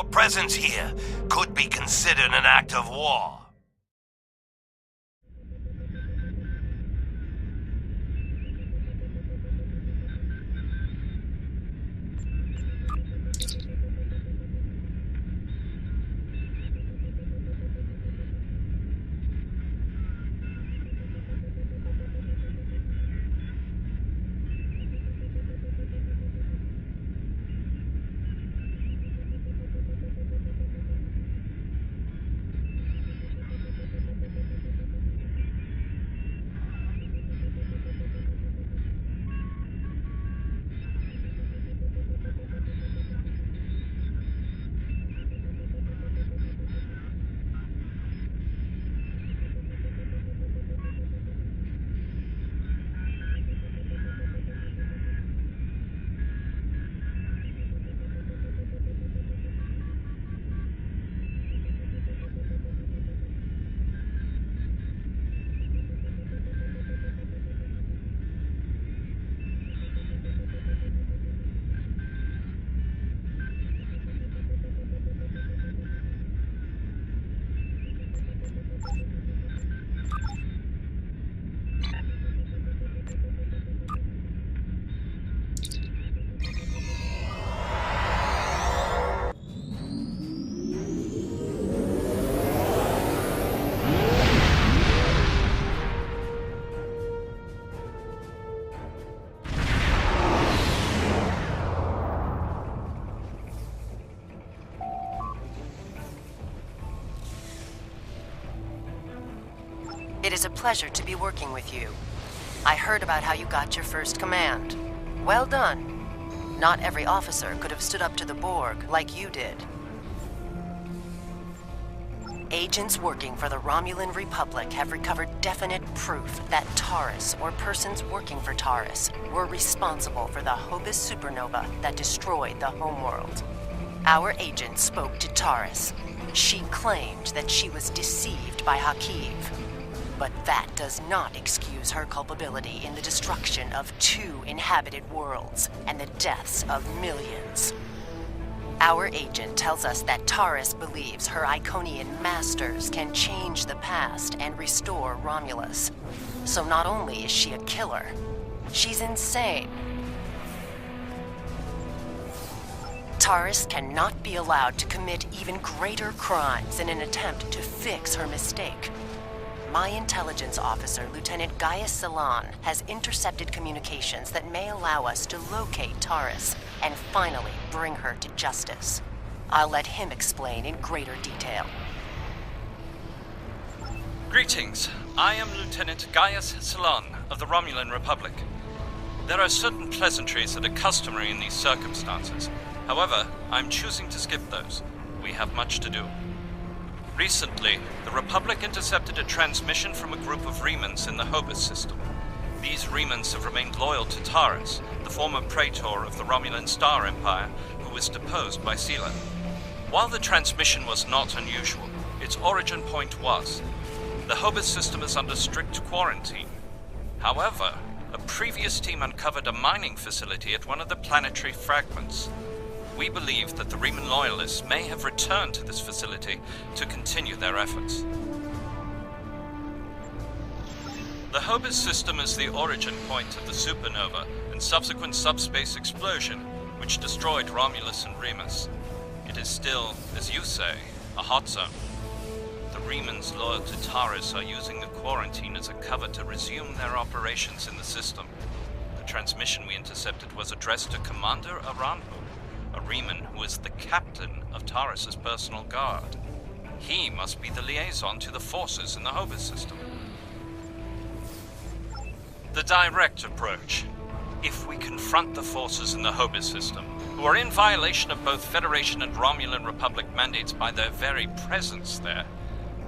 Your presence here could be considered an act of war. It is a pleasure to be working with you. I heard about how you got your first command. Well done. Not every officer could have stood up to the Borg like you did. Agents working for the Romulan Republic have recovered definite proof that Taris, or persons working for Taris, were responsible for the Hobus supernova that destroyed the homeworld. Our agent spoke to Taris. She claimed that she was deceived by Hakiv. But that does not excuse her culpability in the destruction of 2 inhabited worlds and the deaths of millions. Our agent tells us that Taris believes her Iconian masters can change the past and restore Romulus. So not only is she a killer, she's insane. Taris cannot be allowed to commit even greater crimes in an attempt to fix her mistake. My intelligence officer, Lieutenant Gaius Salon, has intercepted communications that may allow us to locate Taris and finally bring her to justice. I'll let him explain in greater detail. Greetings. I am Lieutenant Gaius Salon of the Romulan Republic. There are certain pleasantries that are customary in these circumstances. However, I'm choosing to skip those. We have much to do. Recently, the Republic intercepted a transmission from a group of Remans in the Hobus System. These Remans have remained loyal to Taris, the former praetor of the Romulan Star Empire, who was deposed by Sela. While the transmission was not unusual, its origin point was. The Hobus System is under strict quarantine. However, a previous team uncovered a mining facility at one of the planetary fragments. We believe that the Reman loyalists may have returned to this facility to continue their efforts. The Hobus System is the origin point of the supernova and subsequent subspace explosion, which destroyed Romulus and Remus. It is still, as you say, a hot zone. The Remans loyal to Taris are using the quarantine as a cover to resume their operations in the system. The transmission we intercepted was addressed to Commander Aranhu, a Reman who is the captain of Taris' personal guard. He must be the liaison to the forces in the Hobus System. The direct approach. If we confront the forces in the Hobus System, who are in violation of both Federation and Romulan Republic mandates by their very presence there,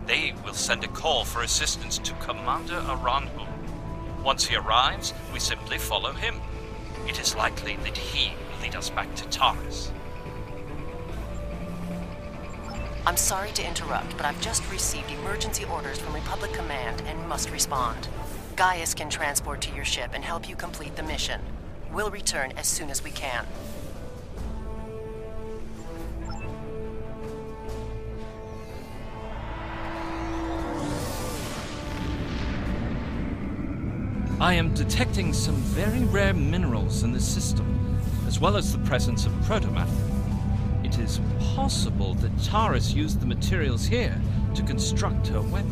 they will send a call for assistance to Commander Aranhu. Once he arrives, we simply follow him. It is likely that he will lead us back to Taris. I'm sorry to interrupt, but I've just received emergency orders from Republic Command and must respond. Gaius can transport to your ship and help you complete the mission. We'll return as soon as we can. I am detecting some very rare minerals in the system, as well as the presence of protomatter. It is possible that Taris used the materials here to construct her weapon.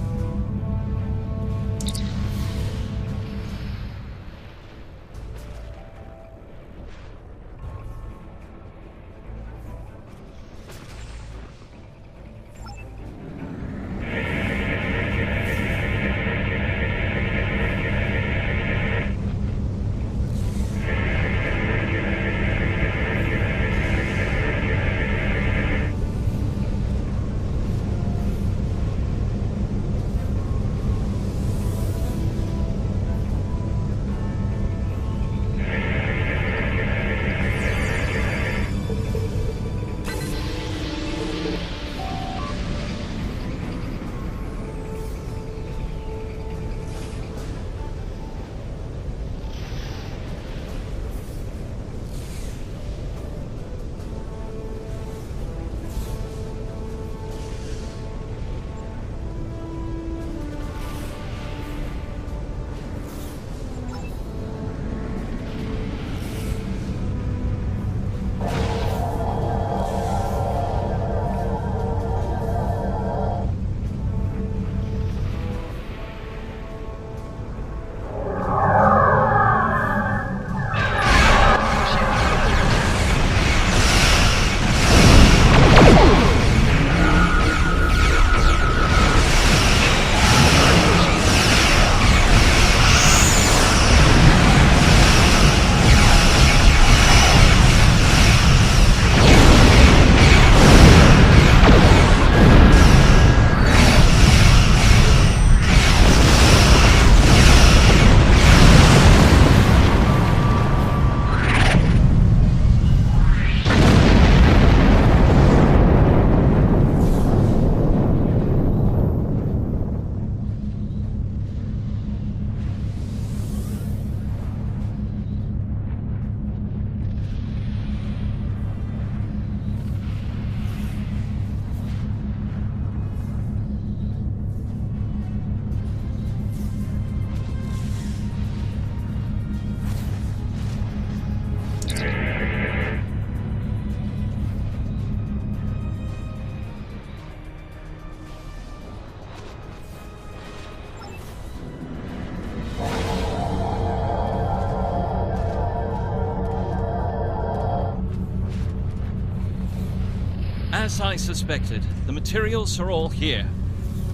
As I suspected, the materials are all here.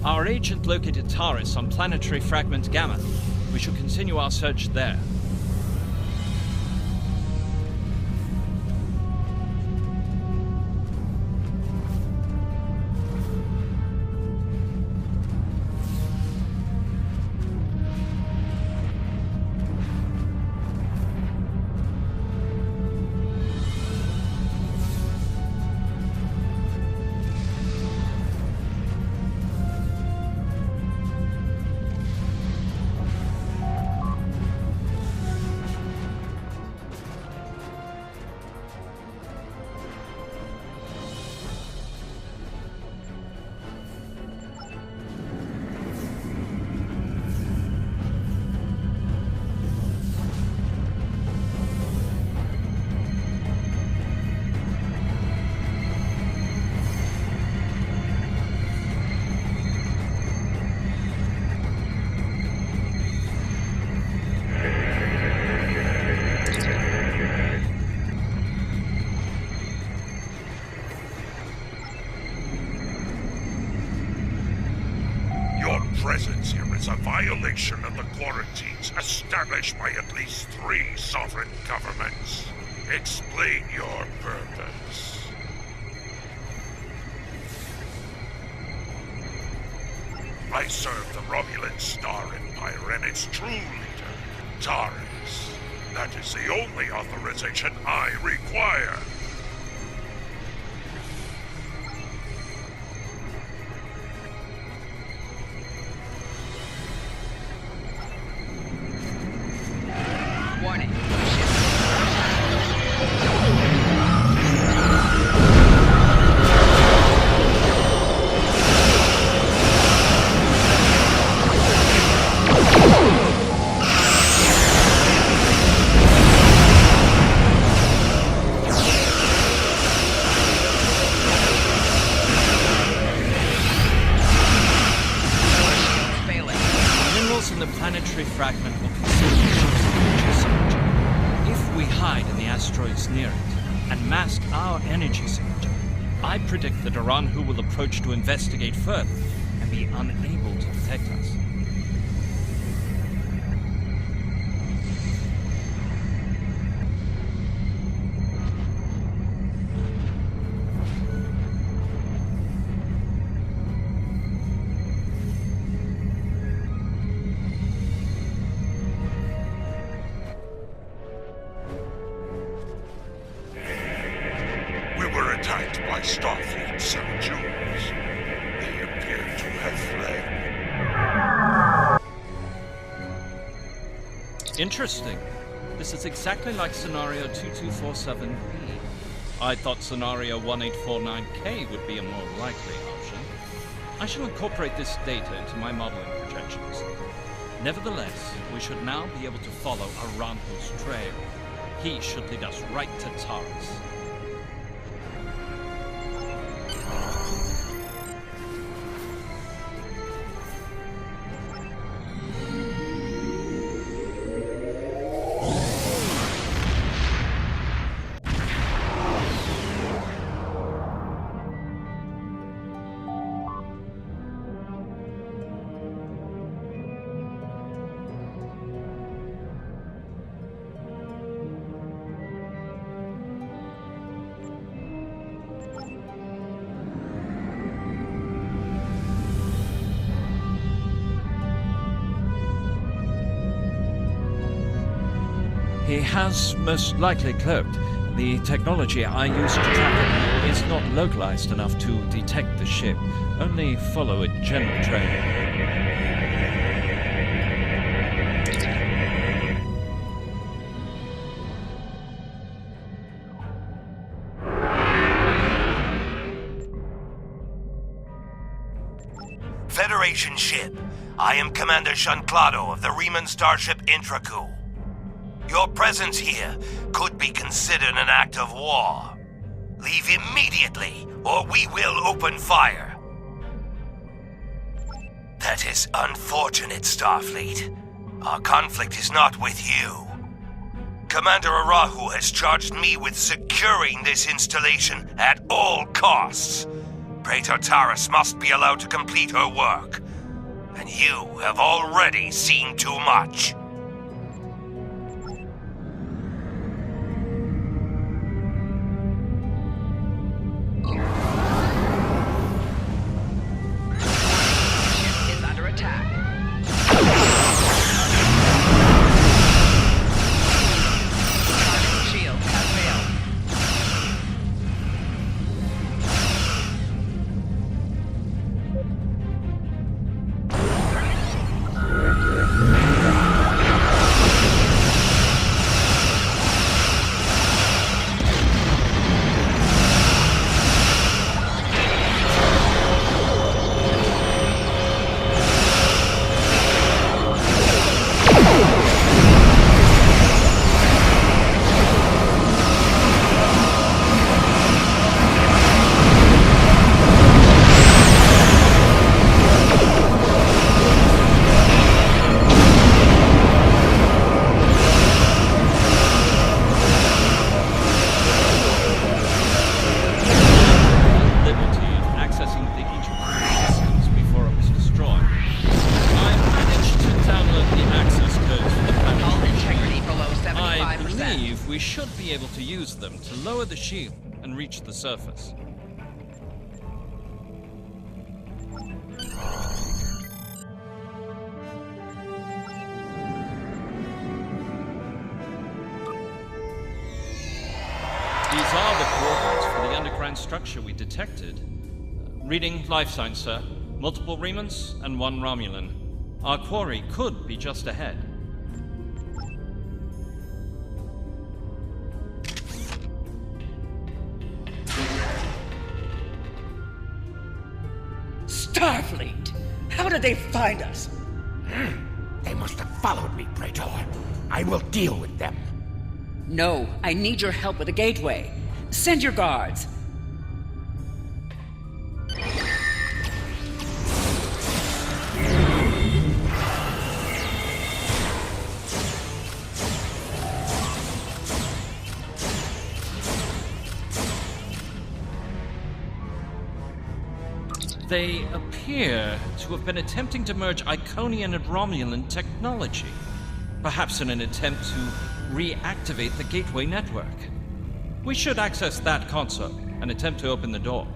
Our agent located Taris on planetary fragment Gamma. We should continue our search there. Presence here is a violation of the quarantines established by at least 3 sovereign governments. Explain your purpose. I serve the Romulan Star Empire and its true leader, Taris. That is the only authorization I require. Warning. fragment will consume the ship's energy signature. If we hide in the asteroids near it and mask our energy signature, I predict that Iranhu will approach to investigate further and be unable to detect us. Attacked by Starfleet 7 Jules. They appear to have fled. Interesting. This is exactly like scenario 2247B. I thought scenario 1849K would be a more likely option. I shall incorporate this data into my modeling projections. Nevertheless, we should now be able to follow Iranhu's trail. He should lead us right to Taris. He has most likely cloaked. The technology I used to track him is not localized enough to detect the ship, only follow a general trail. Federation ship. I am Commander Shanclado of the Riemann Starship Intraku. Your presence here could be considered an act of war. Leave immediately, or we will open fire. That is unfortunate, Starfleet. Our conflict is not with you. Commander Arahu has charged me with securing this installation at all costs. Praetor Taris must be allowed to complete her work. And you have already seen too much. We should be able to use them to lower the shield and reach the surface. These are the coordinates for the underground structure we detected. Reading life signs, sir. Multiple Riemanns and one Romulan. Our quarry could be just ahead. Starfleet! How did they find us? They must have followed me, Praetor. I will deal with them. No, I need your help with the gateway. Send your guards. They appear to have been attempting to merge Iconian and Romulan technology, perhaps in an attempt to reactivate the gateway network. We should access that console and attempt to open the door.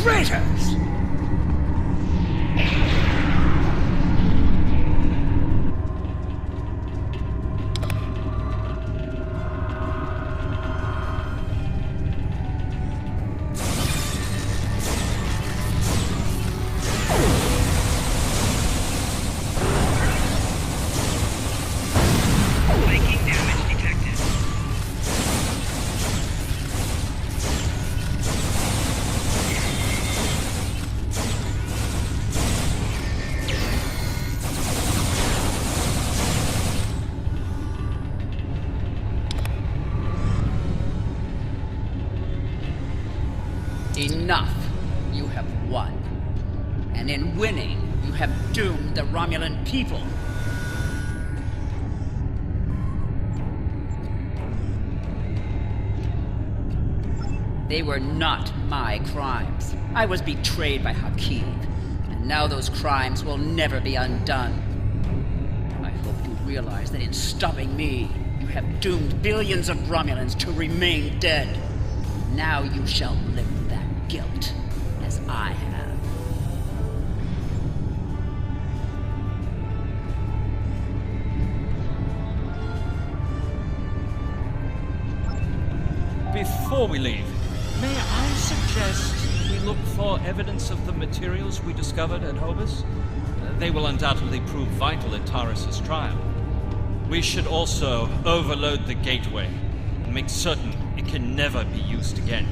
Traitors! Enough. You have won. And in winning, you have doomed the Romulan people. They were not my crimes. I was betrayed by Hakim, and now those crimes will never be undone. I hope you realize that in stopping me, you have doomed billions of Romulans to remain dead. Now you shall live with that guilt, as I have. Before we leave, may I suggest we look for evidence of the materials we discovered at Hobus? They will undoubtedly prove vital in Taris's trial. We should also overload the gateway and make certain it can never be used again.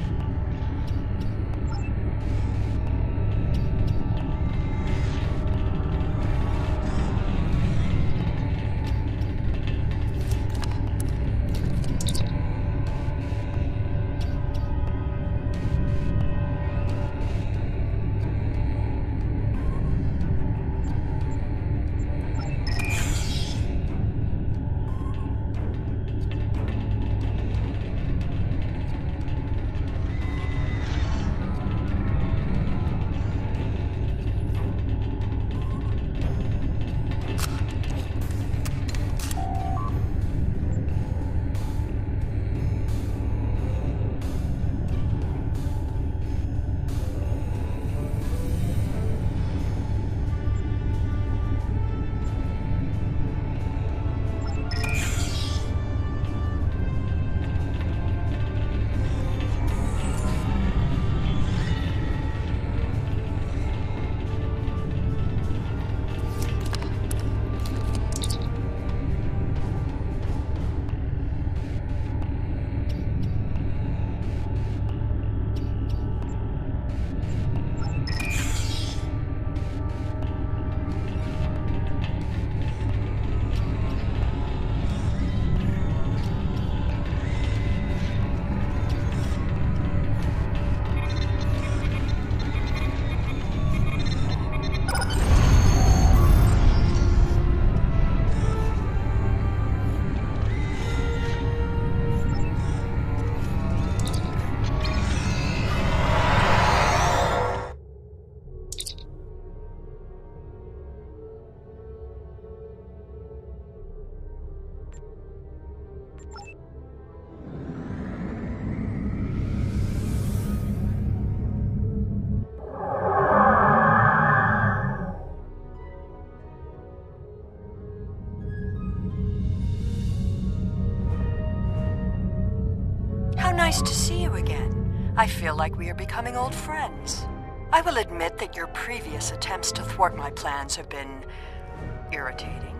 Nice to see you again. I feel like we are becoming old friends. I will admit that your previous attempts to thwart my plans have been irritating,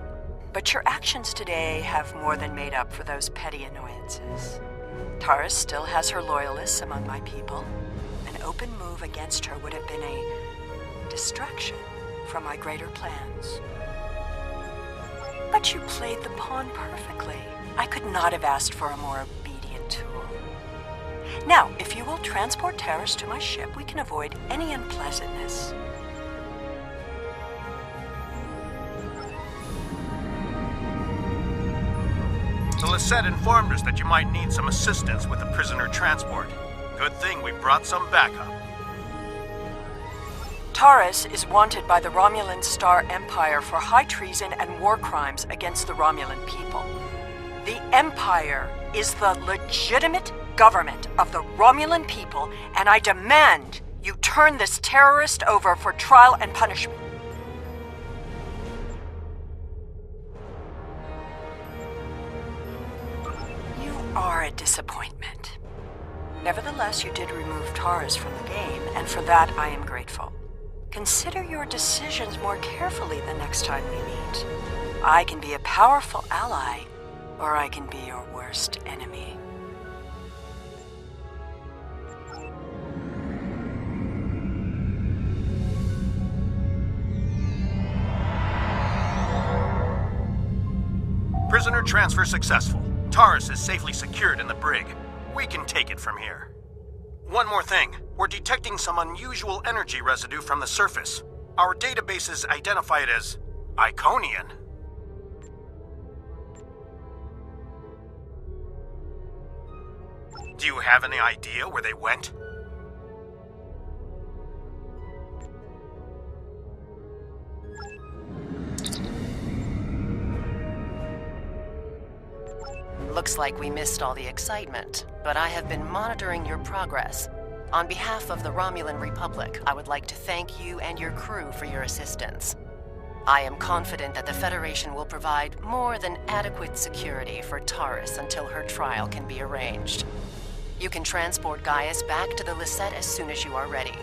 but your actions today have more than made up for those petty annoyances. Taris still has her loyalists among my people. An open move against her would have been a distraction from my greater plans. But you played the pawn perfectly. I could not have asked for a more obedient tool. Now, if you will transport Taris to my ship, we can avoid any unpleasantness. The Lyset informed us that you might need some assistance with the prisoner transport. Good thing we brought some backup. Taris is wanted by the Romulan Star Empire for high treason and war crimes against the Romulan people. The Empire is the legitimate government of the Romulan people, and I demand you turn this terrorist over for trial and punishment. You are a disappointment. Nevertheless, you did remove Taris from the game, and for that I am grateful. Consider your decisions more carefully the next time we meet. I can be a powerful ally, or I can be your worst enemy. Prisoner transfer successful. Taris is safely secured in the brig. We can take it from here. One more thing. We're detecting some unusual energy residue from the surface. Our databases identify it as Iconian. Do you have any idea where they went? Looks like we missed all the excitement, but I have been monitoring your progress. On behalf of the Romulan Republic, I would like to thank you and your crew for your assistance. I am confident that the Federation will provide more than adequate security for Taris until her trial can be arranged. You can transport Gaius back to the Lisette as soon as you are ready.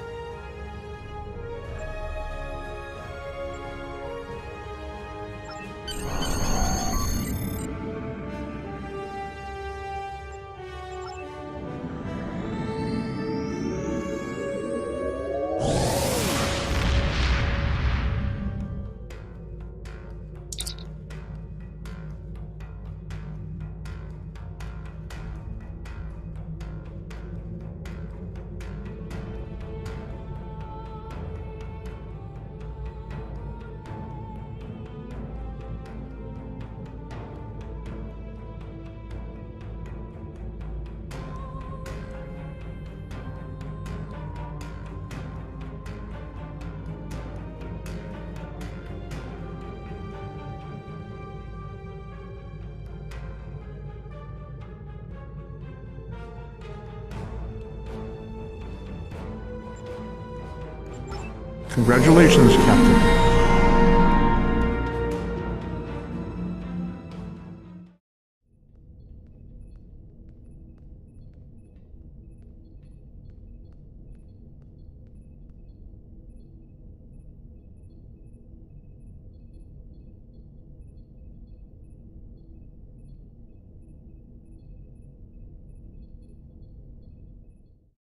Congratulations, Captain.